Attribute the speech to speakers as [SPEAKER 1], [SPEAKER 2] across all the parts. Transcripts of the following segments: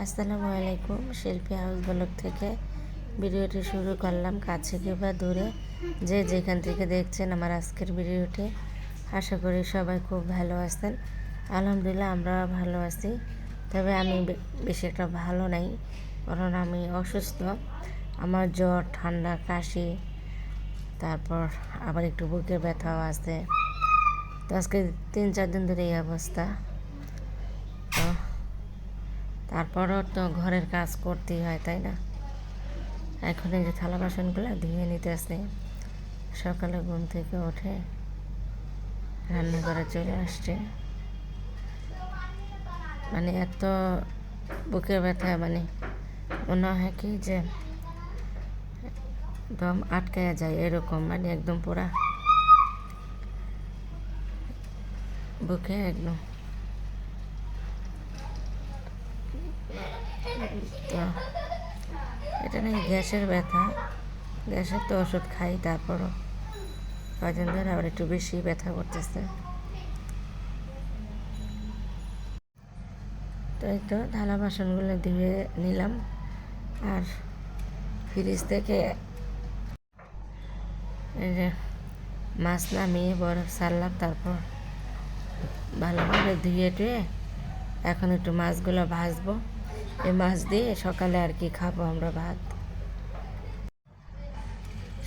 [SPEAKER 1] আসসালামু আলাইকুম। শিল্পী হাউস ব্লগ থেকে ভিডিওটি শুরু করলাম। কাছে কিংবা দূরে যে যেখান থেকে দেখছেন আমার আজকের ভিডিওটি, আশা করি সবাই খুব ভালো আছেন। আলহামদুলিল্লাহ আমরা ভালো আছি। তবে আমি বেশি একটা ভালো নাই, কারণ আমি অসুস্থ। আমার জ্বর, ঠান্ডা, কাশি, তারপর আবার একটু বুকের ব্যথাও আছে। তো আজকে 3-4 দিন ধরে এই অবস্থা। তো তারপরও তো ঘরের কাজ করতেই হয়, তাই না? এখন এই যে থালা বাসনগুলো ধুয়ে নিতেছে। সকালে ঘুম থেকে উঠে রান্নাঘরে চলে আসছে। মানে এত বুকের ব্যথা, মানে মনে হয় কি যে দম আটকায়া যায় এরকম, মানে একদম পুরা বুকে একদম। তো এটা নাকি গ্যাসের ব্যথা। গ্যাসের তো ওষুধ খাই, তারপরও কয়দিন ধরে আবার একটু বেশি ব্যথা করতেছে। তো এই তো থালা বাসনগুলো ধুয়ে নিলাম, আর ফ্রিজ থেকে এই যে মাছ নামিয়ে বরফ ছাড়লাম। তারপর ভালোভাবে ধুয়ে টুয়ে এখন একটু মাছগুলো ভাজবো। এই মাছ দিয়ে সকালে আর কি খাবো আমরা, ভাত।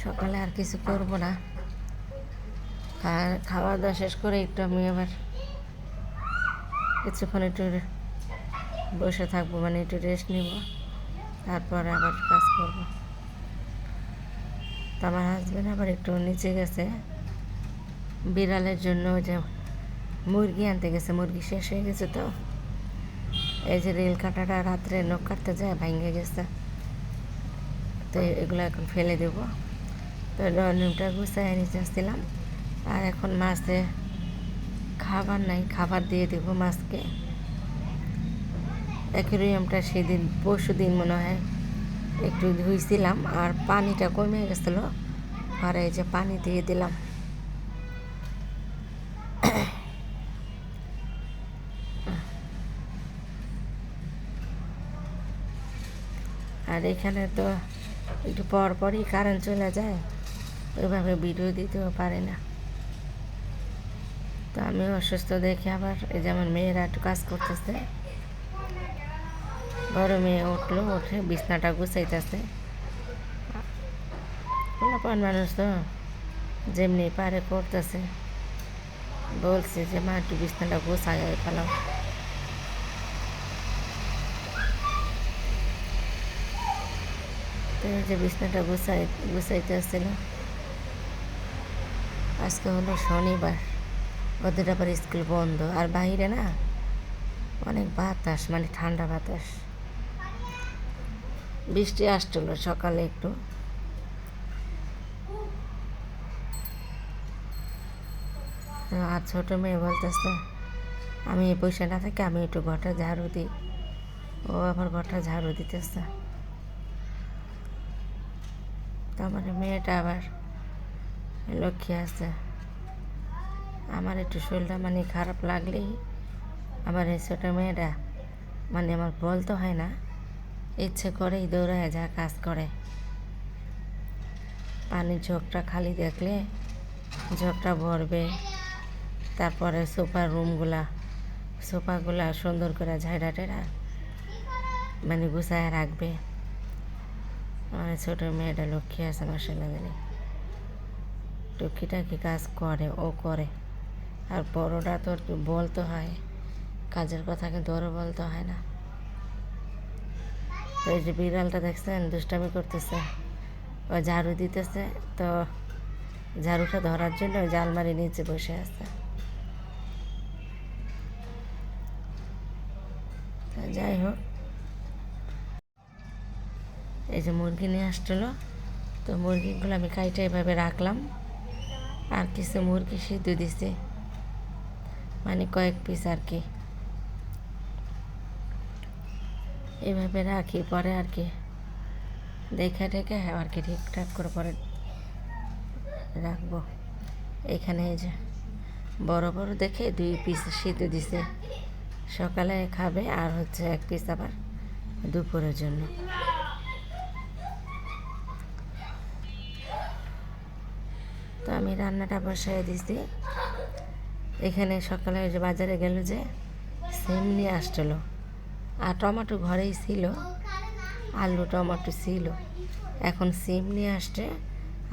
[SPEAKER 1] সকালে আর কিছু করবো না, খাওয়া দাওয়া শেষ করে একটু আমি আবার কিছুক্ষণ একটু বসে থাকবো, মানে একটু রেস্ট নিব, তারপরে আবার কাজ করবো। তো আমার হাজব্যান্ড আবার একটু নিচে গেছে বিড়ালের জন্য, যে মুরগি আনতে গেছে। মুরগি শেষ হয়ে গেছে, তো এই যে রেল কাটাটা রাত্রে নখ কাটতে যায়, ভেঙে গেছে। তো এগুলো এখন ফেলে দেবো। তো রনিমটা গুছাই নিতে আসছিলাম, আর এখন মাছে খাবার নাই, খাবার দিয়ে দেবো মাছকে। অ্যাকুরিয়ামটা সেদিন পরশু দিন মনে হয় একটু ধুইছিলাম, আর পানিটা কমে গেছিলো, আর এই যে পানি দিয়ে দিলাম। আর এখানে তো একটু পর পরই কারেন্ট চলে যায়, ওইভাবে ভিডিও দিতেও পারে না। তো আমি অসুস্থ দেখে আবার এই যে আমার মেয়েরা একটু কাজ করতেছে। বড় মেয়ে উঠলো, উঠে বিছনাটা গুছাইতেছে। পোলাপান মানুষ তো যেমনি পারে করতেছে। বলছে যে মা একটু বিছনাটা গুছাই ফেলাও। তো এই যে বিছনাটা গুছাইতে আসছিল। আজকে হলো শনিবার, ওদের আবার স্কুল বন্ধ, আর বাইরে না অনেক বাতাস, মানে ঠান্ডা বাতাস। বৃষ্টি আসছিল সকালে একটু। আর ছোটো মেয়ে বলতেছে আমি পয়সা না থাকি, আমি একটু ঘরটা ঝাড়ু দিই। ও আবার ঘরটা ঝাড়ু দিতেছে। তো আমার মেয়েটা আবার লক্ষ্মী আছে। আমার একটু শরীরটা মানে খারাপ লাগলেই আমার এই ছোটো মেয়েটা, মানে আমার বলতে হয় না, ইচ্ছে করেই দৌড়ায় যা কাজ করে। পানির ঝোঁকটা খালি দেখলে ঝোঁকটা ভরবে, তারপরে সোফাগুলা সুন্দর করে ঝাড়া টেরা মানে গুছায় রাখবে। আমার ছোটো মেয়েটা লক্ষ্মী আছে, মাশাআল্লাহ। জানি টুকিটাকি কাজ করে, ও করে। আর বড়োটা তো বলতে হয় কাজের কথা, কিন্তু ওরও বলতে হয় না। তো এই যে বিড়ালটা দেখছেন দুষ্টামি করতেছে, ও ঝাড়ু দিতেছে। তো ঝাড়ুটা ধরার জন্য ওই যে আলমারির নিচে বসে আছে। যাই হোক, এই যে মুরগি নিয়ে আসছিলো, তো মুরগিগুলো আমি কাইটা এভাবে রাখলাম, আর কিছু মুরগি সিদ্ধ দিছে, মানে কয়েক পিস আর কি। এভাবে রাখি, পরে আর কি দেখে টেখে আর কি ঠিকঠাক করে পরে রাখবো। এখানে এই যে বড় বড় দেখে 2 পিস সিদ্ধ দিছে, সকালে খাবে, আর হচ্ছে 1 পিস আবার দুপুরের জন্য। তো আমি রান্নাটা বসাই দিছি। এখানে সকালে যে বাজারে গেল যে সিম নিয়ে আসছিল, আর টমেটো ঘরেই ছিল, আলু টমেটো ছিল। এখন সিম নিয়ে আসছে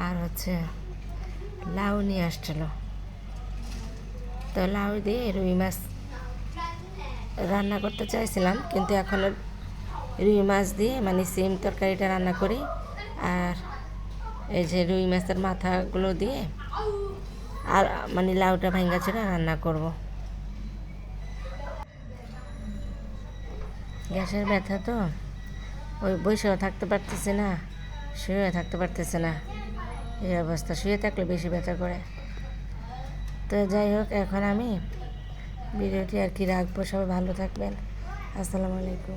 [SPEAKER 1] আর লাউ নিয়ে আসছিল। তো লাউ দিয়ে রুই মাছ রান্না করতে চাইছিলাম, কিন্তু এখন রুই মাছ দিয়ে মানে সিম তরকারিটা রান্না করি, আর এই যে রুই মাছের মাথাগুলো দিয়ে আর মানে লাউটা ভাঙ্গা ছেড়ে রান্না করব। গ্যাসের ব্যথা তো ওই বসেও থাকতে পারতেছে না, শুয়ে থাকতে পারতেছে না, এই অবস্থা। শুয়ে থাকলে বেশি ব্যথা করে। তো যাই হোক, এখন আমি ভিডিওটি আর কি রাখবো। সবাই ভালো থাকবেন। আসসালামু আলাইকুম।